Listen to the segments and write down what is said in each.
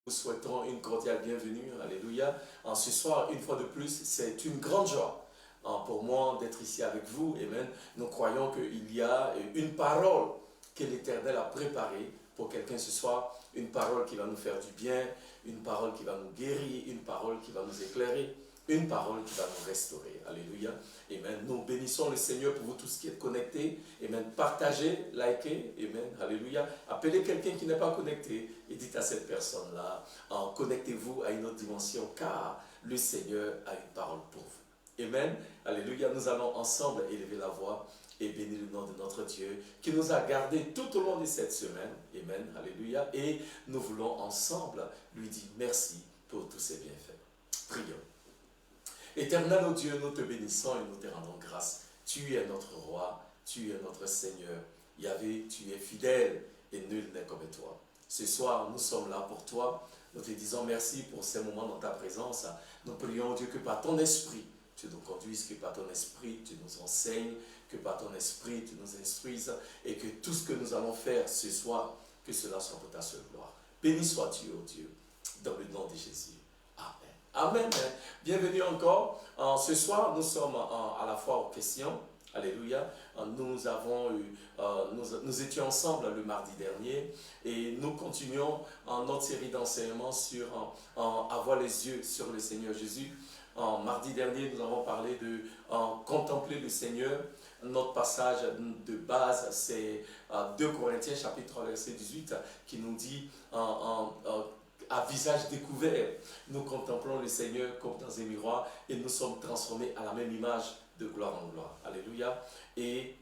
Nous souhaitons une cordiale bienvenue, alléluia. Ce soir, une fois de plus, c'est une grande joie pour moi d'être ici avec vous, amen. Nous croyons qu'il y a une parole que l'Éternel a préparée pour quelqu'un ce soir, une parole qui va nous faire du bien, une parole qui va nous guérir, une parole qui va nous éclairer, une parole qui va nous restaurer, alléluia. Amen. Nous bénissons le Seigneur pour vous tous qui êtes connectés. Amen. Partagez, likez, amen. Alléluia. Appelez quelqu'un qui n'est pas connecté et dites à cette personne-là, connectez-vous à une autre dimension car le Seigneur a une parole pour vous. Amen. Alléluia. Nous allons ensemble élever la voix et bénir le nom de notre Dieu qui nous a gardés tout au long de cette semaine. Amen. Alléluia. Et nous voulons ensemble lui dire merci pour tous ses bienfaits. Prions. Éternel, ô Dieu, nous te bénissons et nous te rendons grâce. Tu es notre roi, tu es notre Seigneur. Yahvé, tu es fidèle et nul n'est comme toi. Ce soir, nous sommes là pour toi. Nous te disons merci pour ces moments dans ta présence. Nous prions, Dieu, que par ton esprit, tu nous conduises, que par ton esprit, tu nous enseignes, que par ton esprit, tu nous instruises et que tout ce que nous allons faire ce soir, que cela soit pour ta seule gloire. Béni sois-tu, ô Dieu, dans le nom de Jésus. Amen. Bienvenue encore. Ce soir, nous sommes à la fois aux questions. Alléluia. Nous étions ensemble le mardi dernier et nous continuons notre série d'enseignements sur avoir les yeux sur le Seigneur Jésus. Mardi dernier, nous avons parlé de contempler le Seigneur. Notre passage de base, c'est 2 Corinthiens chapitre 3, verset 18, qui nous dit à visage découvert, nous contemplons le Seigneur comme dans un miroir et nous sommes transformés à la même image de gloire en gloire. Alléluia. Et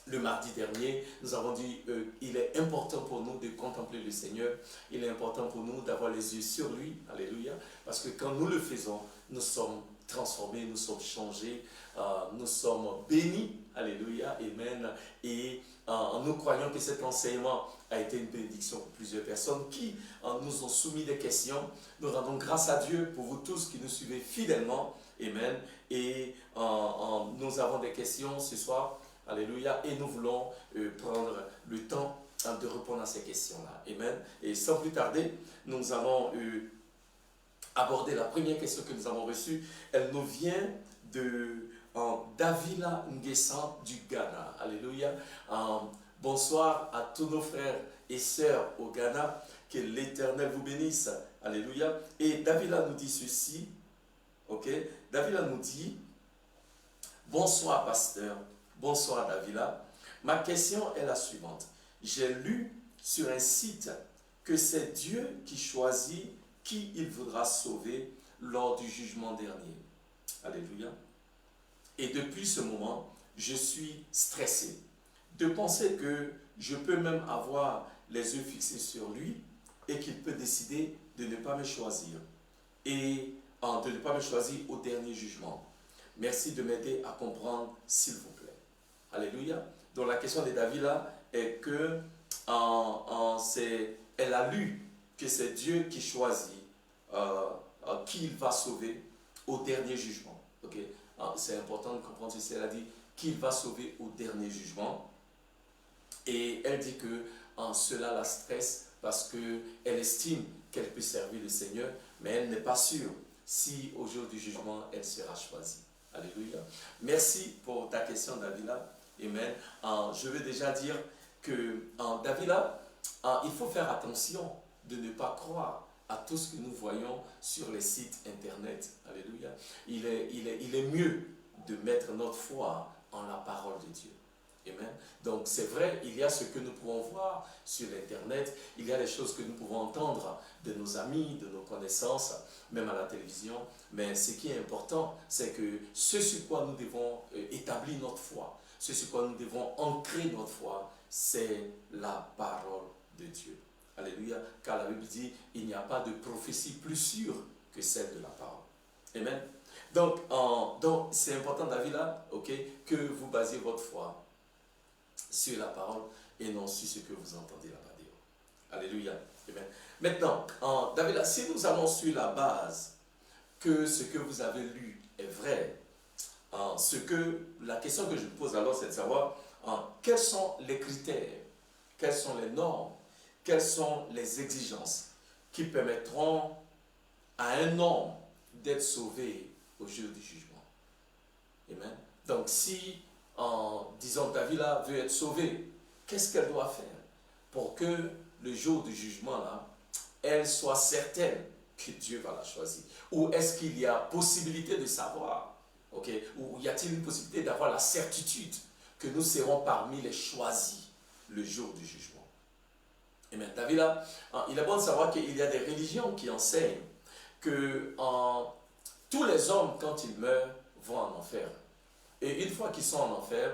le mardi dernier, nous avons dit il est important pour nous de contempler le Seigneur. Il est important pour nous d'avoir les yeux sur lui. Alléluia. Parce que quand nous le faisons, nous sommes transformés, nous sommes changés, nous sommes bénis. Alléluia. Amen. Et nous croyons que cet enseignement a été une bénédiction pour plusieurs personnes qui nous ont soumis des questions. Nous rendons grâce à Dieu pour vous tous qui nous suivez fidèlement. Amen. Et nous avons des questions ce soir. Alléluia. Et nous voulons prendre le temps de répondre à ces questions-là. Amen. Et sans plus tarder, nous allons aborder la première question que nous avons reçue. Elle nous vient de Davila Nguessan du Ghana. Alléluia. Bonsoir à tous nos frères et sœurs au Ghana. Que l'Éternel vous bénisse. Alléluia. Et Davila nous dit ceci. Ok. Davila nous dit, bonsoir pasteur. Bonsoir Davila. Ma question est la suivante. J'ai lu sur un site que c'est Dieu qui choisit qui il voudra sauver lors du jugement dernier. Alléluia. Et depuis ce moment, je suis stressé de penser que je peux même avoir les yeux fixés sur lui et qu'il peut décider de ne pas me choisir et de ne pas me choisir au dernier jugement. Merci de m'aider à comprendre, s'il vous plaît. Alléluia. Donc la question de Davila est que elle a lu que c'est Dieu qui choisit qui il va sauver au dernier jugement. Okay? C'est important de comprendre ceci. Elle a dit qu'il va sauver au dernier jugement. Et elle dit que cela la stresse parce qu'elle estime qu'elle peut servir le Seigneur, mais elle n'est pas sûre si au jour du jugement, elle sera choisie. Alléluia. Merci pour ta question, Davila. Amen. Je veux déjà dire que Davila, il faut faire attention de ne pas croire à tout ce que nous voyons sur les sites internet. Alléluia. Il est mieux de mettre notre foi en la parole de Dieu. Amen. Donc c'est vrai, il y a ce que nous pouvons voir sur l'internet, il y a les choses que nous pouvons entendre de nos amis, de nos connaissances, même à la télévision, mais ce qui est important, c'est que ce sur quoi nous devons établir notre foi, ce sur quoi nous devons ancrer notre foi, c'est la parole de Dieu. Alléluia, car la Bible dit, il n'y a pas de prophétie plus sûre que celle de la parole. Amen. Donc c'est important, David, là, okay, que vous basiez votre foi sur la parole et non sur ce que vous entendez là-bas dire. Alléluia. Amen. Maintenant, David, si nous allons sur la base que ce que vous avez lu est vrai, la question que je me pose alors, c'est de savoir quels sont les critères, quelles sont les normes, quelles sont les exigences qui permettront à un homme d'être sauvé au jour du jugement. Amen. Donc si, disons, Davila veut être sauvée, qu'est-ce qu'elle doit faire pour que le jour du jugement, là, elle soit certaine que Dieu va la choisir? Ou est-ce qu'il y a possibilité de savoir, okay? Ou y a-t-il une possibilité d'avoir la certitude que nous serons parmi les choisis le jour du jugement? Amen. Davila, il est bon de savoir qu'il y a des religions qui enseignent que tous les hommes, quand ils meurent, vont en enfer. Et une fois qu'ils sont en enfer,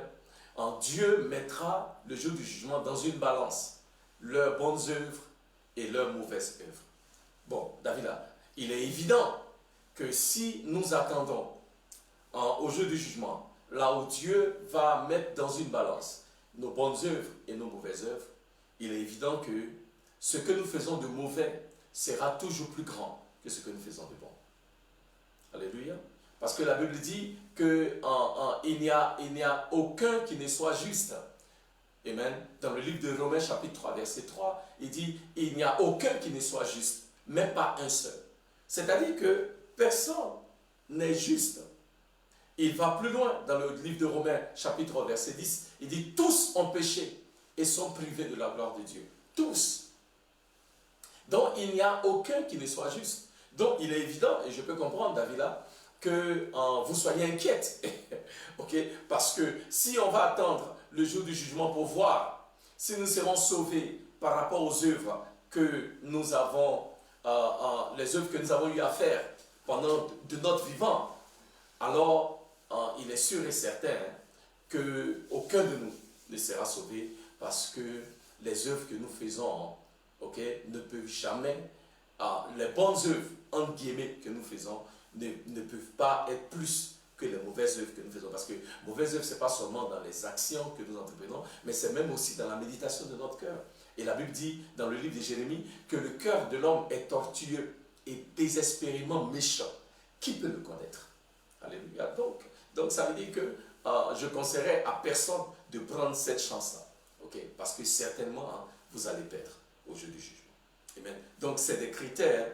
Dieu mettra le jour du jugement dans une balance leurs bonnes œuvres et leurs mauvaises œuvres. Bon, Davila, il est évident que si nous attendons au jour du jugement, là où Dieu va mettre dans une balance nos bonnes œuvres et nos mauvaises œuvres, il est évident que ce que nous faisons de mauvais sera toujours plus grand que ce que nous faisons de bon. Alléluia. Parce que la Bible dit qu'il n'y a aucun qui ne soit juste. Amen. Dans le livre de Romains chapitre 3, verset 3, il dit « Il n'y a aucun qui ne soit juste, même pas un seul. » C'est-à-dire que personne n'est juste. Il va plus loin dans le livre de Romains chapitre 3, verset 10. Il dit « Tous ont péché et sont privés de la gloire de Dieu. » Tous. Donc il n'y a aucun qui ne soit juste. Donc il est évident, et je peux comprendre, Davila, que vous soyez inquiète. Okay? Parce que si on va attendre le jour du jugement pour voir si nous serons sauvés par rapport aux œuvres que nous avons, les œuvres que nous avons eu à faire pendant de notre vivant, alors il est sûr et certain qu'aucun de nous ne sera sauvé parce que les œuvres que nous faisons, okay, ne peuvent jamais, les bonnes œuvres, entre guillemets, que nous faisons, ne peuvent pas être plus que les mauvaises œuvres que nous faisons. Parce que mauvaises œuvres, ce n'est pas seulement dans les actions que nous entreprenons, mais c'est même aussi dans la méditation de notre cœur. Et la Bible dit, dans le livre de Jérémie, que le cœur de l'homme est tortueux et désespérément méchant. Qui peut le connaître? Alléluia. Donc ça veut dire que je conseillerais à personne de prendre cette chance-là. Okay? Parce que certainement, vous allez perdre au jour du jugement. Amen. Donc c'est des critères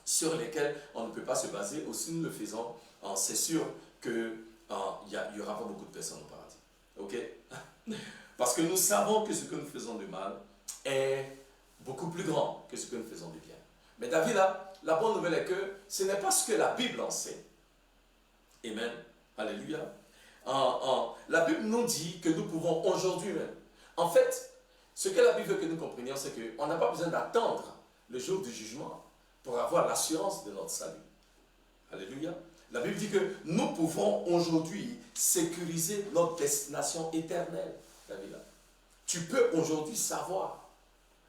sur lesquels on ne peut pas se baser. Aussi nous le faisons, c'est sûr qu'il y aura pas beaucoup de personnes au paradis. Ok? Parce que nous savons que ce que nous faisons de mal est beaucoup plus grand que ce que nous faisons de bien. Mais David, là, la bonne nouvelle est que ce n'est pas ce que la Bible enseigne. Amen. Alléluia. La Bible nous dit que nous pouvons aujourd'hui même. En fait, ce que la Bible veut que nous comprenions, c'est qu'on n'a pas besoin d'attendre le jour du jugement pour avoir l'assurance de notre salut. Alléluia. La Bible dit que nous pouvons aujourd'hui sécuriser notre destination éternelle. David. Tu peux aujourd'hui savoir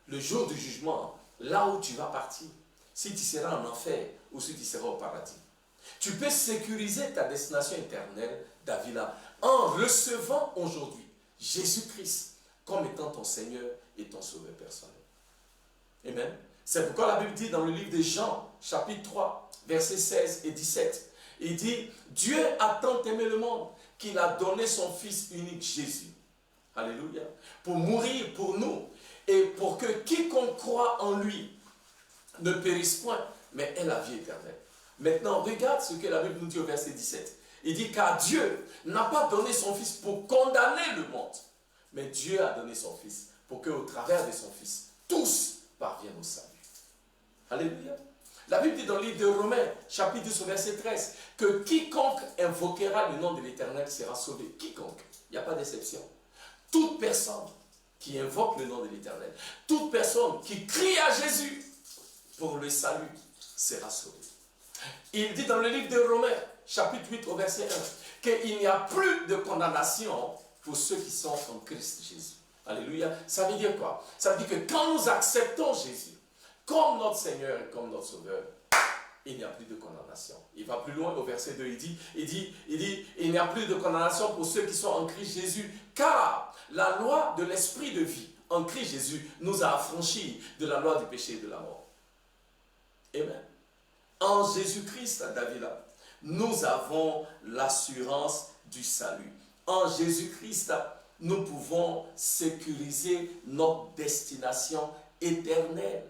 le jour du jugement, là où tu vas partir, si tu seras en enfer ou si tu seras au paradis. Tu peux sécuriser ta destination éternelle, David, en recevant aujourd'hui Jésus-Christ comme étant ton Seigneur et ton Sauveur personnel. Amen. C'est pourquoi la Bible dit dans le livre de Jean, chapitre 3, versets 16 et 17, il dit « Dieu a tant aimé le monde qu'il a donné son Fils unique Jésus. » Alléluia. Pour mourir pour nous et pour que quiconque croit en lui ne périsse point, mais ait la vie éternelle. Maintenant, regarde ce que la Bible nous dit au verset 17. Il dit « Car Dieu n'a pas donné son Fils pour condamner le monde, mais Dieu a donné son Fils pour qu'au travers de son Fils, tous parviennent au salut. » Alléluia. La Bible dit dans le livre de Romains, chapitre 10, verset 13, que quiconque invoquera le nom de l'Éternel sera sauvé. Quiconque. Il n'y a pas d'exception. Toute personne qui invoque le nom de l'Éternel, toute personne qui crie à Jésus pour le salut sera sauvée. Il dit dans le livre de Romains, chapitre 8, au verset 1, qu'il n'y a plus de condamnation pour ceux qui sont en Christ Jésus. Alléluia. Ça veut dire quoi? Ça veut dire que quand nous acceptons Jésus comme notre Seigneur et comme notre Sauveur, il n'y a plus de condamnation. Il va plus loin au verset 2, il dit, il n'y a plus de condamnation pour ceux qui sont en Christ Jésus, car la loi de l'esprit de vie en Christ Jésus nous a affranchis de la loi du péché et de la mort. Amen. En Jésus-Christ, David, nous avons l'assurance du salut. En Jésus-Christ, nous pouvons sécuriser notre destination éternelle.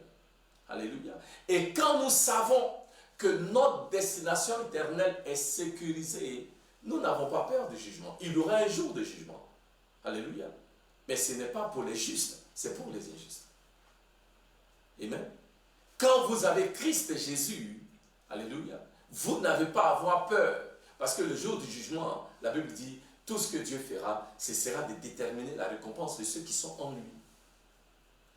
Alléluia. Et quand nous savons que notre destination éternelle est sécurisée, nous n'avons pas peur du jugement. Il y aura un jour de jugement. Alléluia. Mais ce n'est pas pour les justes, c'est pour les injustes. Amen. Quand vous avez Christ Jésus, alléluia, vous n'avez pas à avoir peur. Parce que le jour du jugement, la Bible dit, tout ce que Dieu fera, ce sera de déterminer la récompense de ceux qui sont en lui.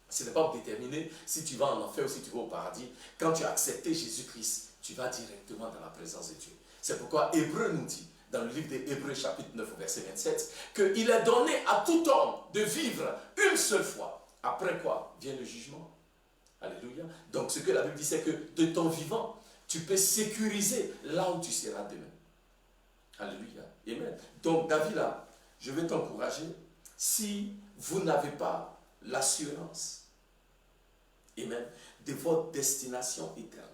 Ce n'est pas pour déterminer si tu vas en enfer ou si tu vas au paradis. Quand tu as accepté Jésus-Christ, tu vas directement dans la présence de Dieu. C'est pourquoi Hébreu nous dit, dans le livre des Hébreux chapitre 9 verset 27, qu'il est donné à tout homme de vivre une seule fois. Après quoi vient le jugement. Alléluia. Donc ce que la Bible dit, c'est que de ton vivant, tu peux sécuriser là où tu seras demain. Alléluia. Amen. Donc David, là, je vais t'encourager, si vous n'avez pas l'assurance, amen, de votre destination éternelle,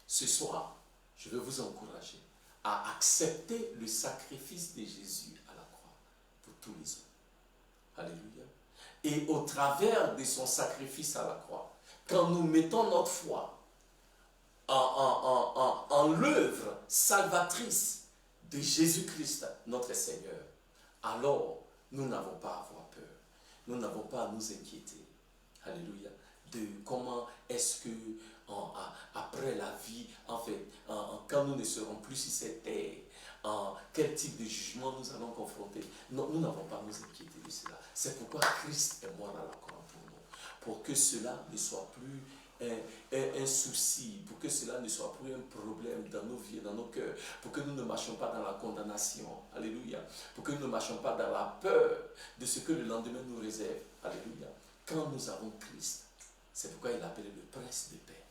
ce soir, je veux vous encourager à accepter le sacrifice de Jésus à la croix pour tous les hommes. Alléluia. Et au travers de son sacrifice à la croix, quand nous mettons notre foi en l'œuvre salvatrice de Jésus-Christ, notre Seigneur, alors nous n'avons pas à avoir peur. Nous n'avons pas à nous inquiéter. Alléluia. De comment est-ce que après la vie, en fait, quand nous ne serons plus sur cette terre, quel type de jugement nous allons confronter. Non, nous n'avons pas à nous inquiéter de cela. C'est pourquoi Christ est mort à la croix pour nous. Pour que cela ne soit plus un souci, pour que cela ne soit plus un problème dans nos vies, dans nos cœurs, pour que nous ne marchions pas dans la condamnation. Alléluia. Pour que nous ne marchions pas dans la peur de ce que le lendemain nous réserve. Alléluia. Quand nous avons Christ, c'est pourquoi il appelle le prince de paix.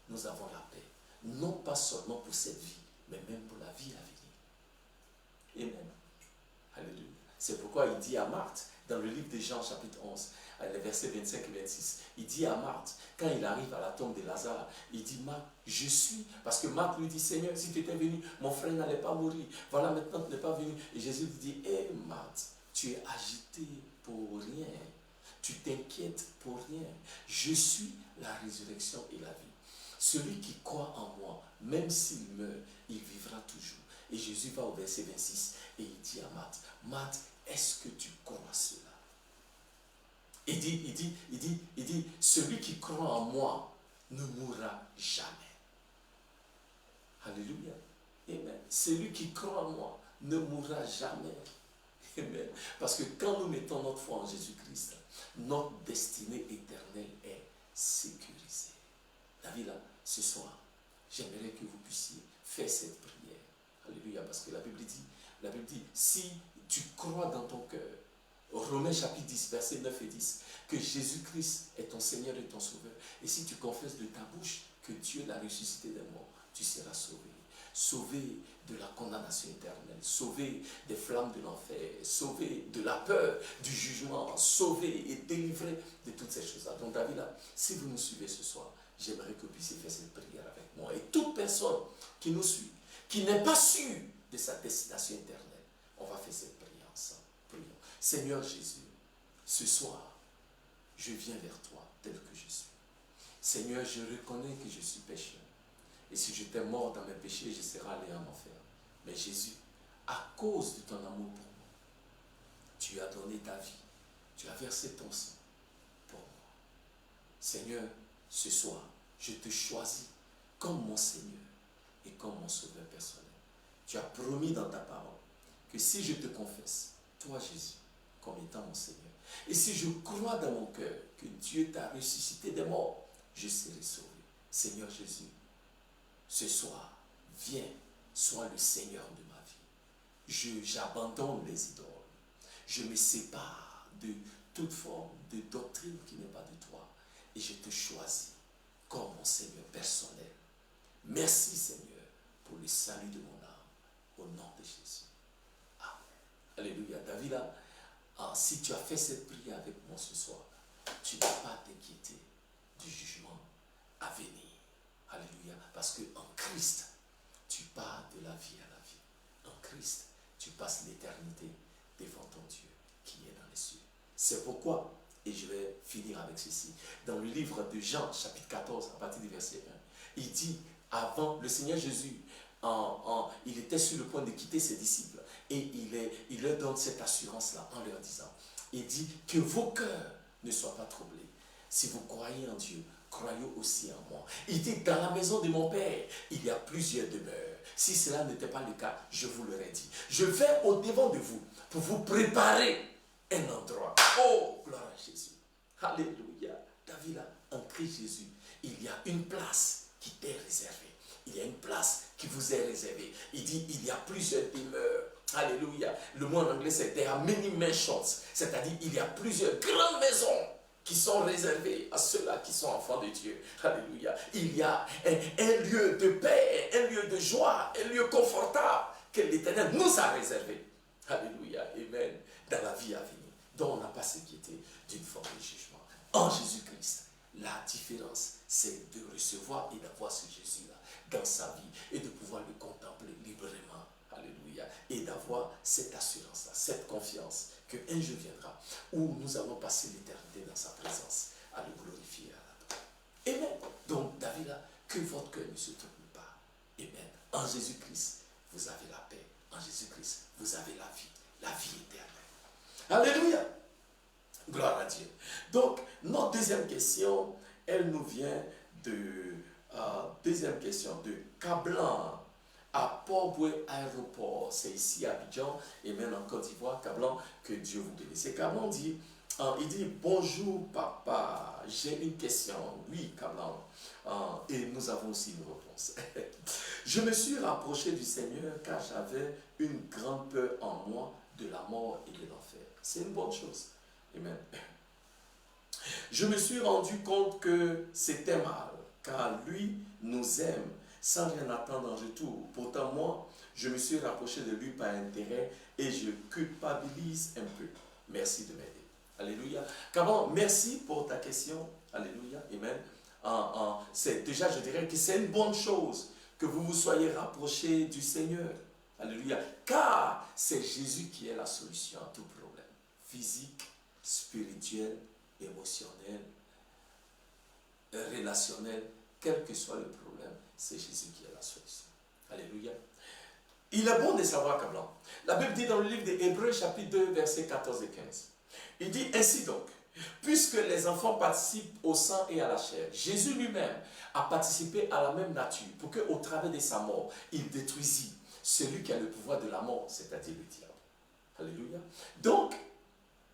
Nous avons la paix. Non pas seulement pour cette vie, mais même pour la vie à venir. Amen. Alléluia. C'est pourquoi il dit à Marthe, dans le livre de Jean, chapitre 11, les versets 25 et 26, il dit à Marthe, quand il arrive à la tombe de Lazare, il dit, Marthe, je suis. Parce que Marthe lui dit, Seigneur, si tu étais venu, mon frère n'allait pas mourir. Voilà, maintenant tu n'es pas venu. Et Jésus lui dit, hé Marthe, tu es agité pour rien. Tu t'inquiètes pour rien. Je suis la résurrection et la vie. Celui qui croit en moi, même s'il meurt, il vivra toujours. Et Jésus va au verset 26 et il dit à Marthe, Marthe, est-ce que tu crois cela? Il dit, celui qui croit en moi ne mourra jamais. Alléluia. Amen. Celui qui croit en moi ne mourra jamais. Amen. Parce que quand nous mettons notre foi en Jésus-Christ, notre destinée éternelle est sécurisée. David, là, ce soir, j'aimerais que vous puissiez faire cette prière. Alléluia. Parce que la Bible dit, si tu crois dans ton cœur, Romains chapitre 10, versets 9 et 10, que Jésus-Christ est ton Seigneur et ton Sauveur. Et si tu confesses de ta bouche que Dieu l'a ressuscité des morts, tu seras sauvé. Sauvé de la condamnation éternelle, sauvé des flammes de l'enfer, sauvé de la peur, du jugement, sauvé et délivré de toutes ces choses-là. Donc David, là, si vous nous suivez ce soir, j'aimerais que vous puissiez faire cette prière avec moi. Et toute personne qui nous suit, qui n'est pas sûre de sa destination éternelle, on va faire cette prière ensemble. Prions. Seigneur Jésus, ce soir, je viens vers toi tel que je suis. Seigneur, je reconnais que je suis pécheur. Et si j'étais mort dans mes péchés, je serais allé en enfer. Mais Jésus, à cause de ton amour pour moi, tu as donné ta vie. Tu as versé ton sang pour moi. Seigneur, ce soir, je te choisis comme mon Seigneur et comme mon Sauveur personnel. Tu as promis dans ta parole que si je te confesse, toi Jésus, comme étant mon Seigneur, et si je crois dans mon cœur que Dieu t'a ressuscité des morts, je serai sauvé. Seigneur Jésus, ce soir, viens, sois le Seigneur de ma vie. J'abandonne les idoles. Je me sépare de toute forme de doctrine qui n'est pas de toi. Et je te choisis comme mon Seigneur personnel. Merci Seigneur pour le salut de mon âme. Au nom de Jésus. Amen. Alléluia. David, là, si tu as fait cette prière avec moi ce soir, tu ne vas pas t'inquiéter du jugement à venir. Alléluia. Parce qu'en Christ, tu pars de la vie à la vie. En Christ, tu passes l'éternité devant ton Dieu qui est dans les cieux. C'est pourquoi Et je vais finir avec ceci. Dans le livre de Jean, chapitre 14, à partir du verset 1, il dit, avant, le Seigneur Jésus, il était sur le point de quitter ses disciples. Et il leur donne cette assurance-là en leur disant, il dit que vos cœurs ne soient pas troublés. Si vous croyez en Dieu, croyez aussi en moi. Il dit, dans la maison de mon Père, il y a plusieurs demeures. Si cela n'était pas le cas, je vous l'aurais dit. Je vais au-devant de vous pour vous préparer un endroit. Oh, gloire à Jésus. Alléluia. David, en Christ Jésus, il y a une place qui t'est réservée. Il y a une place qui vous est réservée. Il dit, il y a plusieurs demeures. Alléluia. Le mot en anglais, c'est there are many mansions. C'est-à-dire, il y a plusieurs grandes maisons qui sont réservées à ceux-là qui sont enfants de Dieu. Alléluia. Il y a un lieu de paix, un lieu de joie, un lieu confortable que l'Éternel nous a réservé. Alléluia. Amen. Dans la vie à venir. Donc, on n'a pas s'inquiéter d'une forme de jugement. En Jésus-Christ, la différence, c'est de recevoir et d'avoir ce Jésus-là dans sa vie et de pouvoir le contempler librement. Alléluia. Et d'avoir cette assurance-là, cette confiance qu'un jour viendra où nous allons passer l'éternité dans sa présence à le glorifier, à l'adorer. Amen. Donc, David, là, que votre cœur ne se trouble pas. Amen. En Jésus-Christ, vous avez la paix. En Jésus-Christ, vous avez la vie éternelle. Alléluia. Gloire à Dieu. Donc, notre deuxième question, elle nous vient de deuxième question de Kablan à Port-Boué aéroport. C'est ici à Abidjan et même en Côte d'Ivoire. Kablan, que Dieu vous bénisse. Et Kablan dit, il dit, bonjour papa, j'ai une question. Oui, Kablan. Et nous avons aussi une réponse. Je me suis rapproché du Seigneur car j'avais une grande peur en moi de la mort et de l'enfer. C'est une bonne chose. Amen. Je me suis rendu compte que c'était mal, car lui nous aime sans rien attendre en retour. Pourtant, moi, je me suis rapproché de lui par intérêt et je culpabilise un peu. Merci de m'aider. Alléluia. Comment? Merci pour ta question. Alléluia. Amen. Déjà, je dirais que c'est une bonne chose que vous vous soyez rapprochés du Seigneur. Alléluia. Car c'est Jésus qui est la solution à tout problème. Physique, spirituel, émotionnel, relationnel, quel que soit le problème, c'est Jésus qui est la solution. Alléluia. Il est bon de savoir, Kablan. La Bible dit dans le livre des Hébreux, chapitre 2, versets 14 et 15. Il dit ainsi donc, puisque les enfants participent au sang et à la chair, Jésus lui-même a participé à la même nature pour qu'au travers de sa mort, il détruisit celui qui a le pouvoir de la mort, c'est-à-dire le diable. Alléluia. Donc,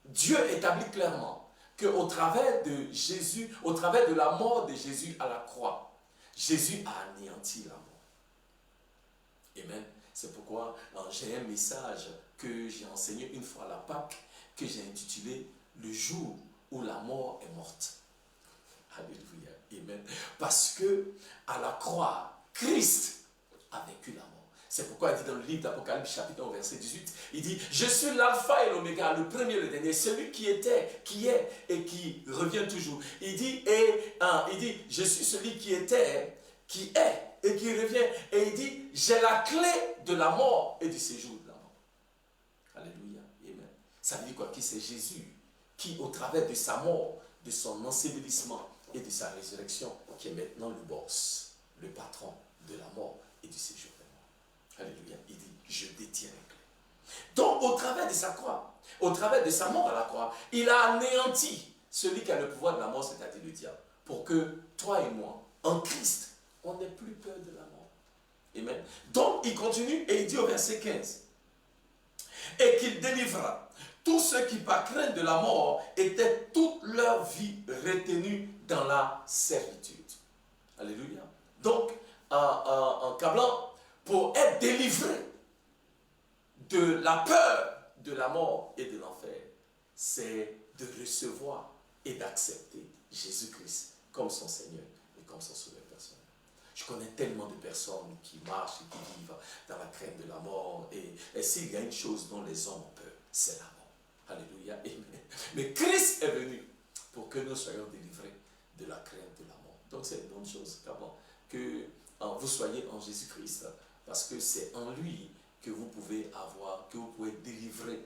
Dieu établit clairement qu'au travers de Jésus, au travers de la mort de Jésus à la croix, Jésus a anéanti la mort. Amen. C'est pourquoi j'ai un message que j'ai enseigné une fois à la Pâque, que j'ai intitulé « Le jour où la mort est morte ». Alléluia. Amen. Parce que à la croix, Christ a vécu la mort. C'est pourquoi il dit dans le livre d'Apocalypse, chapitre 1, verset 18, il dit, je suis l'alpha et l'oméga, le premier et le dernier, celui qui était, qui est et qui revient toujours. Il dit, je suis celui qui était, qui est et qui revient. Et il dit, j'ai la clé de la mort et du séjour de la mort. Alléluia. Amen. Ça veut dire quoi? Que c'est Jésus qui, au travers de sa mort, de son ensevelissement et de sa résurrection, qui est maintenant le boss, le patron de la mort et du séjour. Alléluia. Il dit, je détiens les clés. Donc, au travers de sa croix, au travers de sa mort à la croix, il a anéanti celui qui a le pouvoir de la mort, c'est-à-dire le diable, pour que toi et moi, en Christ, on n'ait plus peur de la mort. Amen. Donc, il continue et il dit au verset 15, et qu'il délivra tous ceux qui, par crainte de la mort, étaient toute leur vie retenus dans la servitude. Alléluia. Donc, en Kablan, pour être délivré de la peur de la mort et de l'enfer, c'est de recevoir et d'accepter Jésus-Christ comme son Seigneur et comme son sauveur personnel. Je connais tellement de personnes qui marchent et qui vivent dans la crainte de la mort. Et s'il y a une chose dont les hommes ont peur, c'est la mort. Alléluia. Amen. Mais Christ est venu pour que nous soyons délivrés de la crainte de la mort. Donc c'est une bonne chose que vous soyez en Jésus-Christ. Parce que c'est en lui que vous pouvez avoir, que vous pouvez délivrer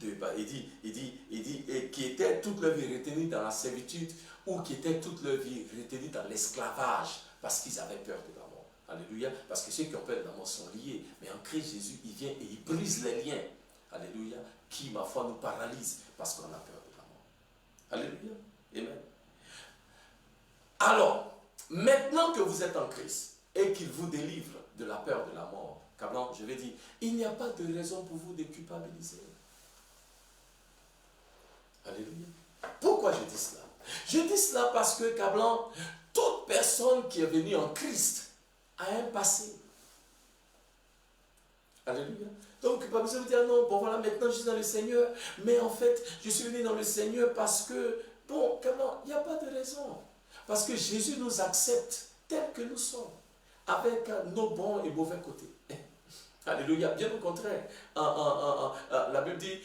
et qui étaient toute leur vie retenus dans la servitude ou qui étaient toute leur vie retenus dans l'esclavage parce qu'ils avaient peur de la mort. Alléluia. Parce que ceux qui ont peur de la mort sont liés. Mais en Christ Jésus, il vient et il brise les liens. Alléluia. Qui, ma foi, nous paralyse parce qu'on a peur de la mort. Alléluia. Amen. Alors, maintenant que vous êtes en Christ et qu'il vous délivre de la peur de la mort, Cablan, je vais dire, il n'y a pas de raison pour vous de culpabiliser. Alléluia. Pourquoi je dis cela? Je dis cela parce que, Cablan, toute personne qui est venue en Christ a un passé. Alléluia. Donc, pas besoin de dire non, bon voilà, maintenant je suis dans le Seigneur, mais en fait, je suis venu dans le Seigneur parce que, bon, Cablan, il n'y a pas de raison. Parce que Jésus nous accepte tels que nous sommes, avec nos bons et mauvais côtés. Alléluia, bien au contraire. La Bible dit,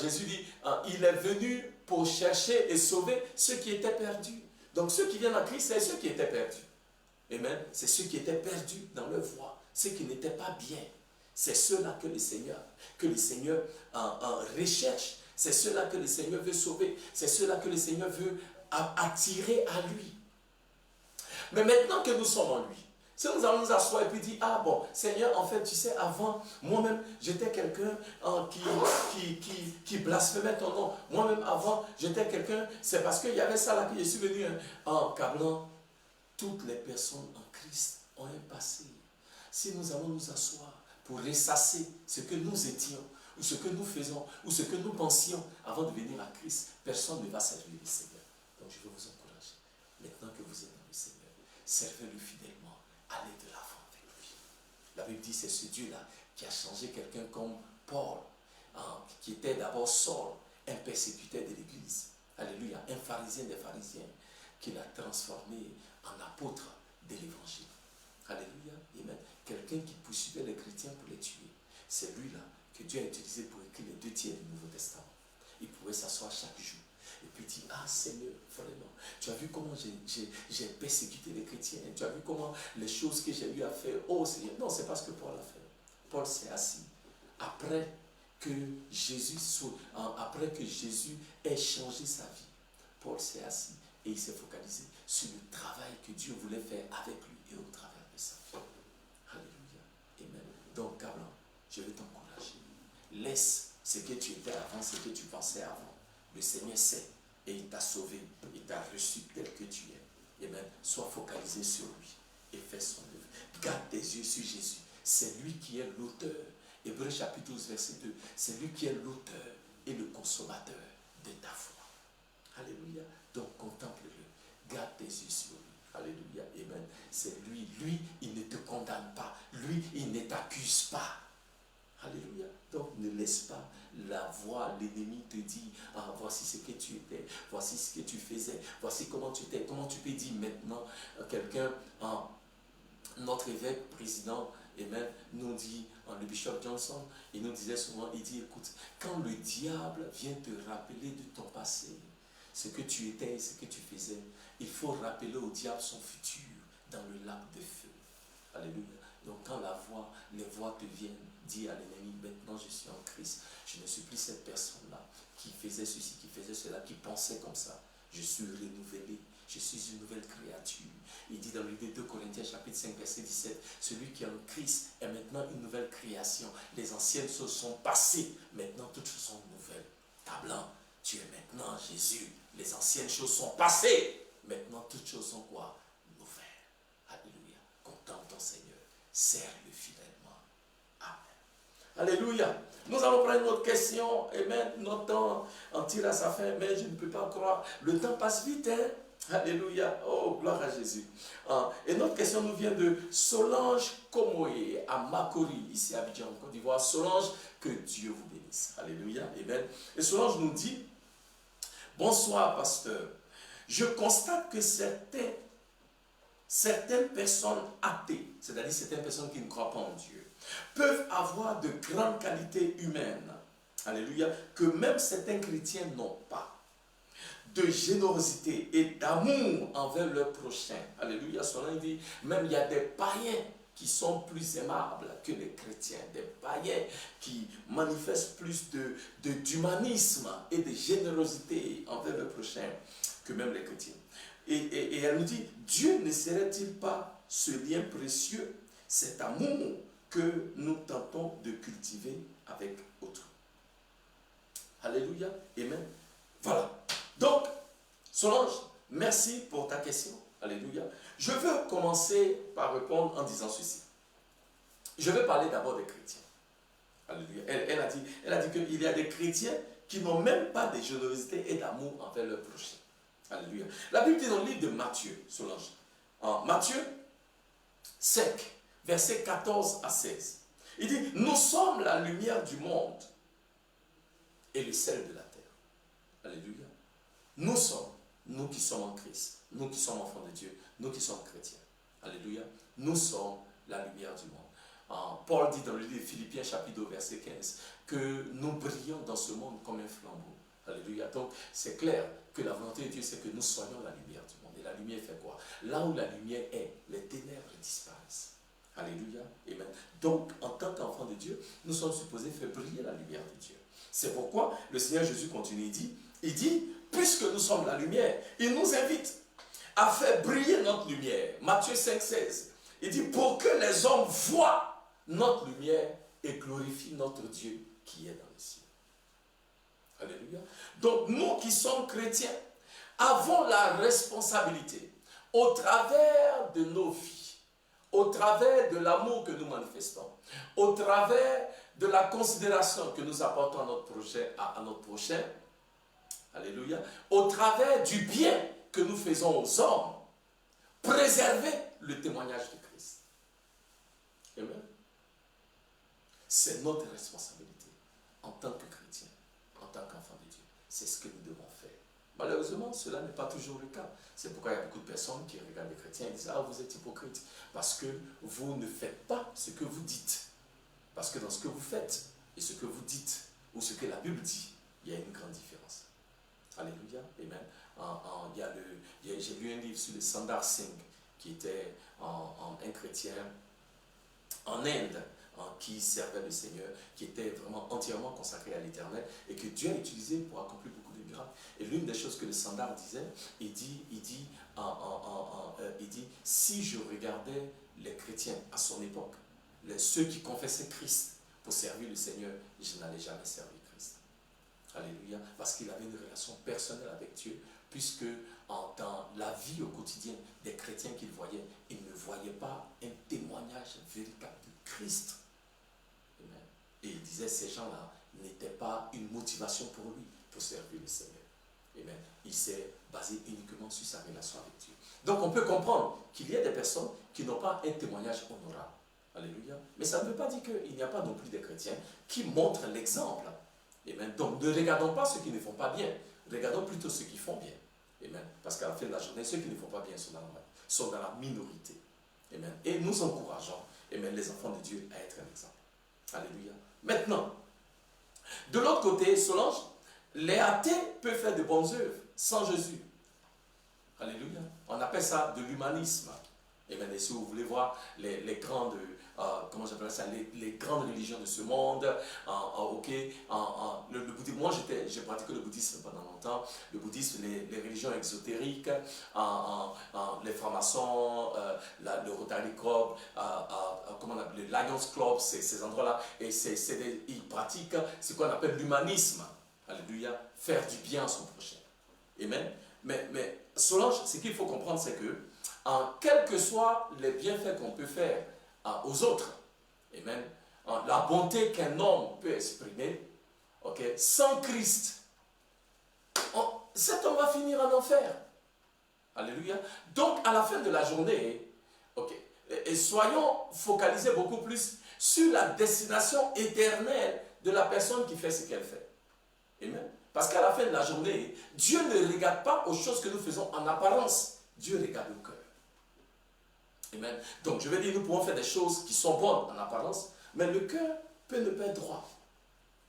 Jésus dit, il est venu pour chercher et sauver ceux qui étaient perdus. Donc ceux qui viennent en Christ, c'est ceux qui étaient perdus. Amen. C'est ceux qui étaient perdus dans leur voie, ceux qui n'étaient pas bien. C'est ceux-là que le Seigneur recherche. C'est ceux-là que le Seigneur veut sauver. C'est ceux-là que le Seigneur veut attirer à lui. Mais maintenant que nous sommes en lui, si nous allons nous asseoir et puis dire, ah bon, Seigneur, en fait, tu sais, avant, moi-même, j'étais quelqu'un qui blasphémait ton nom. Moi-même, avant, j'étais quelqu'un, c'est parce qu'il y avait ça là que je suis venu en câblant. Toutes les personnes en Christ ont un passé. Si nous allons nous asseoir pour ressasser ce que nous étions, ou ce que nous faisons, ou ce que nous pensions avant de venir à Christ, personne ne va servir le Seigneur. Donc je veux vous encourager. Maintenant que vous êtes dans le Seigneur, servez-le fidèlement. Allez de l'avant avec lui. La Bible dit, c'est ce Dieu-là qui a changé quelqu'un comme Paul, qui était d'abord Saul, un persécuteur de l'Église. Alléluia, un pharisien des pharisiens, qu'il a transformé en apôtre de l'Évangile. Alléluia, amen. Quelqu'un qui poursuivait les chrétiens pour les tuer. C'est lui-là que Dieu a utilisé pour écrire les 2 tiers du Nouveau Testament. Il pouvait s'asseoir chaque jour et puis dire, ah Seigneur, vraiment, tu as vu comment j'ai persécuté les chrétiens, tu as vu comment les choses que j'ai eu à faire, oh Seigneur. Non, c'est pas ce que Paul a fait. Paul s'est assis après que Jésus ait changé sa vie. Paul s'est assis et il s'est focalisé sur le travail que Dieu voulait faire avec lui et au travers de sa vie. Alléluia. Amen. Donc, Cablan, je vais t'encourager. Laisse ce que tu étais avant, ce que tu pensais avant. Le Seigneur sait et il t'a sauvé, il t'a reçu tel que tu es. Amen. Sois focalisé sur lui et fais son œuvre. Garde tes yeux sur Jésus. C'est lui qui est l'auteur. Hébreux chapitre 12, verset 2. C'est lui qui est l'auteur et le consommateur de ta foi. Alléluia. Donc contemple-le. Garde tes yeux sur lui. Alléluia. Amen. C'est lui. Lui, il ne te condamne pas. Lui, il ne t'accuse pas. Alléluia. Donc ne laisse pas la voix, l'ennemi te dit, ah, voici ce que tu étais, voici ce que tu faisais, voici comment tu étais. Comment tu peux dire maintenant, quelqu'un, notre évêque, président, amen, nous dit, le bishop Johnson, il nous disait souvent, il dit, écoute, quand le diable vient te rappeler de ton passé, ce que tu étais et ce que tu faisais, il faut rappeler au diable son futur dans le lac de feu. Alléluia. Donc quand les voix te viennent, dis à l'ennemi, maintenant je suis en Christ, je ne suis plus cette personne-là qui faisait ceci, qui faisait cela, qui pensait comme ça. Je suis renouvelé, je suis une nouvelle créature. Il dit dans le livre de 2 Corinthiens chapitre 5 verset 17, celui qui est en Christ est maintenant une nouvelle création. Les anciennes choses sont passées, maintenant toutes choses sont nouvelles. Cablan, tu es maintenant Jésus. Les anciennes choses sont passées, maintenant toutes choses sont quoi? Nouvelles. Alléluia. Contemple ton Seigneur. Serre-le fidèlement. Amen. Alléluia. Nous allons prendre une autre question. Amen. Notre temps en tire à sa fin, mais je ne peux pas croire. Le temps passe vite, hein? Alléluia. Oh, gloire à Jésus. Et notre question nous vient de Solange Komoé à Makori, ici à Abidjan, Côte d'Ivoire. Solange, que Dieu vous bénisse. Alléluia. Amen. Et Solange nous dit, bonsoir, pasteur. Je constate que certaines personnes athées, c'est-à-dire certaines personnes qui ne croient pas en Dieu, peuvent avoir de grandes qualités humaines, alléluia, que même certains chrétiens n'ont pas. De générosité et d'amour envers leur prochain. Alléluia, cela dit, même il y a des païens qui sont plus aimables que les chrétiens, des païens qui manifestent plus d'humanisme et de générosité envers le prochain que même les chrétiens. Et elle nous dit, Dieu ne serait-il pas ce lien précieux, cet amour que nous tentons de cultiver avec autrui? Alléluia, amen. Voilà. Donc, Solange, merci pour ta question. Alléluia. Je veux commencer par répondre en disant ceci. Je vais parler d'abord des chrétiens. Alléluia. Elle a dit qu'il y a des chrétiens qui n'ont même pas de générosité et d'amour envers leur prochain. Alléluia. La Bible dit dans le livre de Matthieu, Solange, en Matthieu 5, versets 14 à 16. Il dit, nous sommes la lumière du monde et le sel de la terre. Alléluia. Nous sommes, nous qui sommes en Christ, nous qui sommes enfants de Dieu, nous qui sommes chrétiens. Alléluia. Nous sommes la lumière du monde. Paul dit dans le livre de Philippiens chapitre 2 verset 15 que nous brillons dans ce monde comme un flambeau. Alléluia. Donc c'est clair que la volonté de Dieu c'est que nous soyons la lumière du monde. Et la lumière fait quoi? Là où la lumière est, les ténèbres disparaissent. Alléluia. Amen. Donc en tant qu'enfants de Dieu, nous sommes supposés faire briller la lumière de Dieu. C'est pourquoi le Seigneur Jésus continue, il dit, puisque nous sommes la lumière, il nous invite à faire briller notre lumière. Matthieu 5, 16. Il dit, pour que les hommes voient notre lumière et glorifient notre Dieu qui est dans les cieux. Alléluia. Donc nous qui sommes chrétiens, avons la responsabilité, au travers de nos vies, au travers de l'amour que nous manifestons, au travers de la considération que nous apportons à notre prochain, alléluia, au travers du bien que nous faisons aux hommes, préserver le témoignage de Christ. Amen. C'est notre responsabilité en tant que chrétien, en tant qu'enfant de Dieu. C'est ce que nous devons faire. Malheureusement, cela n'est pas toujours le cas. C'est pourquoi il y a beaucoup de personnes qui regardent les chrétiens et disent « Ah, vous êtes hypocrite parce que vous ne faites pas ce que vous dites. » Parce que dans ce que vous faites et ce que vous dites, ou ce que la Bible dit, il y a une grande différence. Alléluia, amen. J'ai lu un livre sur le Sundar Singh, qui était un chrétien en Inde, qui servait le Seigneur, qui était vraiment entièrement consacré à l'Éternel, et que Dieu a utilisé pour accomplir beaucoup de miracles. Et l'une des choses que le Sundar disait, il dit, si je regardais les chrétiens à son époque, ceux qui confessaient Christ pour servir le Seigneur, je n'allais jamais servir Christ. Alléluia. Parce qu'il avait une relation personnelle avec Dieu, puisque dans la vie au quotidien des chrétiens qu'il voyait, il ne voyait pas un témoignage véritable de Christ. Amen. Et il disait, ces gens-là n'étaient pas une motivation pour lui, pour servir le Seigneur. Amen. Il s'est basé uniquement sur sa relation avec Dieu. Donc on peut comprendre qu'il y a des personnes qui n'ont pas un témoignage honorable. Alléluia. Mais ça ne veut pas dire qu'il n'y a pas non plus des chrétiens qui montrent l'exemple. Amen. Donc ne regardons pas ceux qui ne font pas bien. Regardons plutôt ceux qui font bien. Amen. Parce qu'à la fin de la journée, ceux qui ne font pas bien sont dans la minorité. Amen. Et nous encourageons, amen, les enfants de Dieu à être un exemple. Alléluia. Maintenant, de l'autre côté, Solange, les athées peuvent faire de bonnes œuvres sans Jésus. Alléluia. On appelle ça de l'humanisme. Amen. Et si vous voulez voir les grandes, comment j'appelle ça, les grandes religions de ce monde, le bouddhisme, moi j'ai pratiqué le bouddhisme pendant longtemps, le bouddhisme, les religions exotériques, les francs-maçons, le Rotary Club, comment on appelle, le Lions Club, ces endroits-là, et ils pratiquent ce qu'on appelle l'humanisme. Alléluia, faire du bien à son prochain. Amen. Mais Solange, ce qu'il faut comprendre, c'est que quels que soient les bienfaits qu'on peut faire aux autres, amen, la bonté qu'un homme peut exprimer, sans Christ, cet homme va finir en enfer. Alléluia. Donc, à la fin de la journée, et soyons focalisés beaucoup plus sur la destination éternelle de la personne qui fait ce qu'elle fait. Amen. Parce qu'à la fin de la journée, Dieu ne regarde pas aux choses que nous faisons en apparence. Dieu regarde au cœur. Amen. Donc, je veux dire, nous pouvons faire des choses qui sont bonnes en apparence, mais le cœur peut ne pas être droit.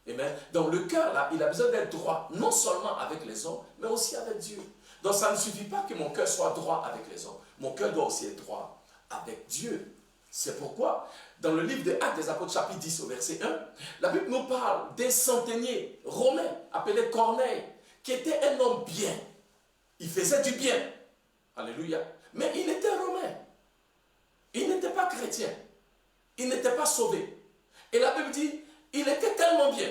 Amen. Donc, le cœur, là, il a besoin d'être droit, non seulement avec les hommes, mais aussi avec Dieu. Donc, ça ne suffit pas que mon cœur soit droit avec les hommes. Mon cœur doit aussi être droit avec Dieu. C'est pourquoi, dans le livre des Actes des Apôtres, chapitre 10, au verset 1, la Bible nous parle d'un centenier romain appelé Corneille, qui était un homme bien. Il faisait du bien. Alléluia. Mais il était romain. Il n'était pas chrétien. Il n'était pas sauvé. Et la Bible dit, il était tellement bien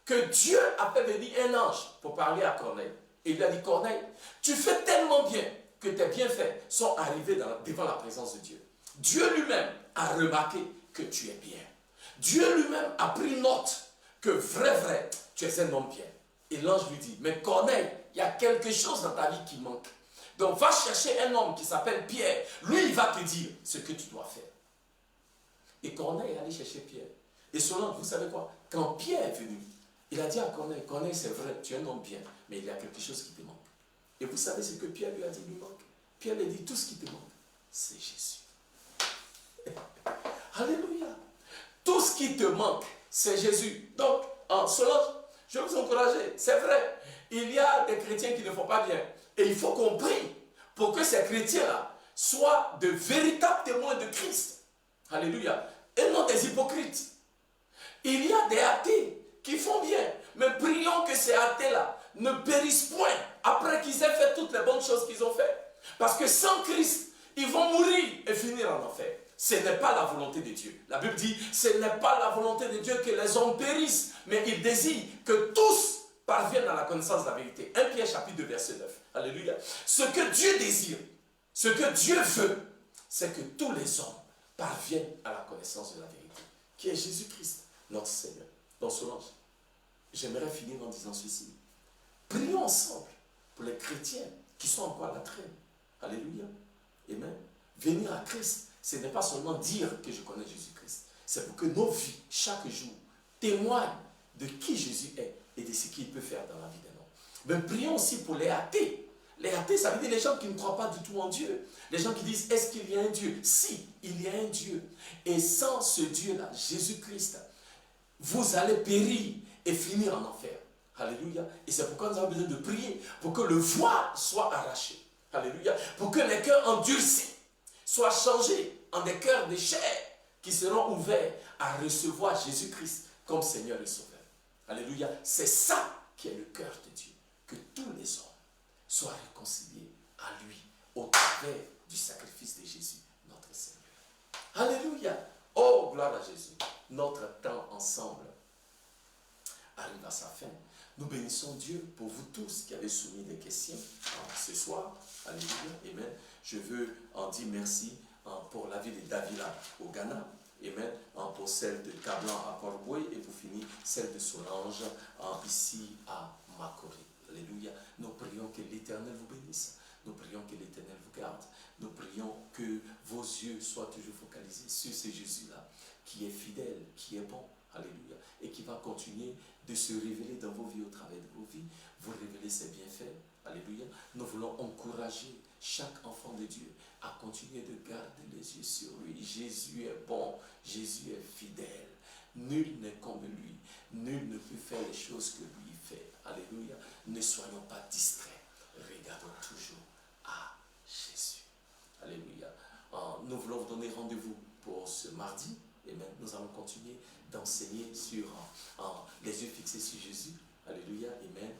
que Dieu a fait venir un ange pour parler à Corneille. Et il lui a dit, Corneille, tu fais tellement bien que tes bienfaits sont arrivés devant la présence de Dieu. Dieu lui-même a remarqué que tu es bien. Dieu lui-même a pris note que vrai, tu es un homme bien. Et l'ange lui dit, mais Corneille, il y a quelque chose dans ta vie qui manque. Donc va chercher un homme qui s'appelle Pierre. Lui, il va te dire ce que tu dois faire. Et Corneille est allé chercher Pierre. Et selon, vous savez quoi? Quand Pierre est venu, il a dit à Corneille, Corneille, c'est vrai, tu es un homme bien, mais il y a quelque chose qui te manque. Et vous savez ce que Pierre lui a dit, lui manque? Pierre lui a dit, tout ce qui te manque, c'est Jésus. Alléluia. Tout ce qui te manque, c'est Jésus. Donc, en cela, je vais vous encourager. C'est vrai, il y a des chrétiens qui ne font pas bien. Et il faut qu'on prie pour que ces chrétiens-là soient de véritables témoins de Christ. Alléluia. Et non des hypocrites. Il y a des athées qui font bien. Mais prions que ces athées-là ne périssent point après qu'ils aient fait toutes les bonnes choses qu'ils ont fait. Parce que sans Christ, ils vont mourir et finir en enfer. Ce n'est pas la volonté de Dieu. La Bible dit, ce n'est pas la volonté de Dieu que les hommes périssent, mais il désire que tous parviennent à la connaissance de la vérité. 1 Pierre chapitre 2 verset 9. Alléluia. Ce que Dieu désire, ce que Dieu veut, c'est que tous les hommes parviennent à la connaissance de la vérité, qui est Jésus-Christ, notre Seigneur. Donc Solange, j'aimerais finir en disant ceci. Prions ensemble pour les chrétiens qui sont encore à la traîne. Alléluia. Amen. Venir à Christ, ce n'est pas seulement dire que je connais Jésus-Christ. C'est pour que nos vies, chaque jour, témoignent de qui Jésus est et de ce qu'il peut faire dans la vie d'un homme. Mais prions aussi pour les athées. Les athées, ça veut dire les gens qui ne croient pas du tout en Dieu. Les gens qui disent, est-ce qu'il y a un Dieu? Si, il y a un Dieu. Et sans ce Dieu-là, Jésus-Christ, vous allez périr et finir en enfer. Alléluia. Et c'est pourquoi nous avons besoin de prier pour que le voile soit arraché. Alléluia. Pour que les cœurs endurcis soient changés en des cœurs de chair qui seront ouverts à recevoir Jésus-Christ comme Seigneur et Sauveur. Alléluia. C'est ça qui est le cœur de Dieu. Que tous les hommes soient réconciliés à lui au travers du sacrifice de Jésus, notre Seigneur. Alléluia. Oh, gloire à Jésus. Notre temps ensemble arrive à sa fin. Nous bénissons Dieu pour vous tous qui avez soumis des questions ce soir. Alléluia. Amen. Je veux en dire merci pour la ville de Davila au Ghana. Amen. Pour celle de Kablan à Port-Boué et pour finir celle de Solange ici à Makori. Alléluia. Nous prions que l'Éternel vous bénisse. Nous prions que l'Éternel vous garde. Nous prions que vos yeux soient toujours focalisés sur ce Jésus-là qui est fidèle, qui est bon. Alléluia. Et qui va continuer de se révéler dans vos vies, au travers de vos vies, vous révéler ses bienfaits. Alléluia. Nous voulons encourager chaque enfant de Dieu à continuer de garder les yeux sur lui. Jésus est bon, Jésus est fidèle. Nul n'est comme lui. Nul ne peut faire les choses que lui fait. Alléluia. Ne soyons pas distraits. Regardons toujours à Jésus. Alléluia. Nous voulons vous donner rendez-vous pour ce mardi. Et maintenant, nous allons continuer d'enseigner sur les yeux fixés sur Jésus. Alléluia. Amen.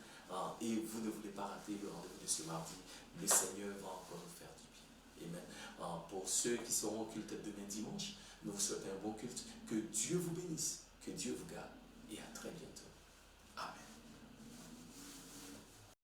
Et vous ne voulez pas rater le rendez-vous de ce mardi. Le Seigneur va encore nous faire du bien. Amen. Pour ceux qui seront au culte demain dimanche, nous vous souhaitons un bon culte. Que Dieu vous bénisse. Que Dieu vous garde. Et à très bientôt.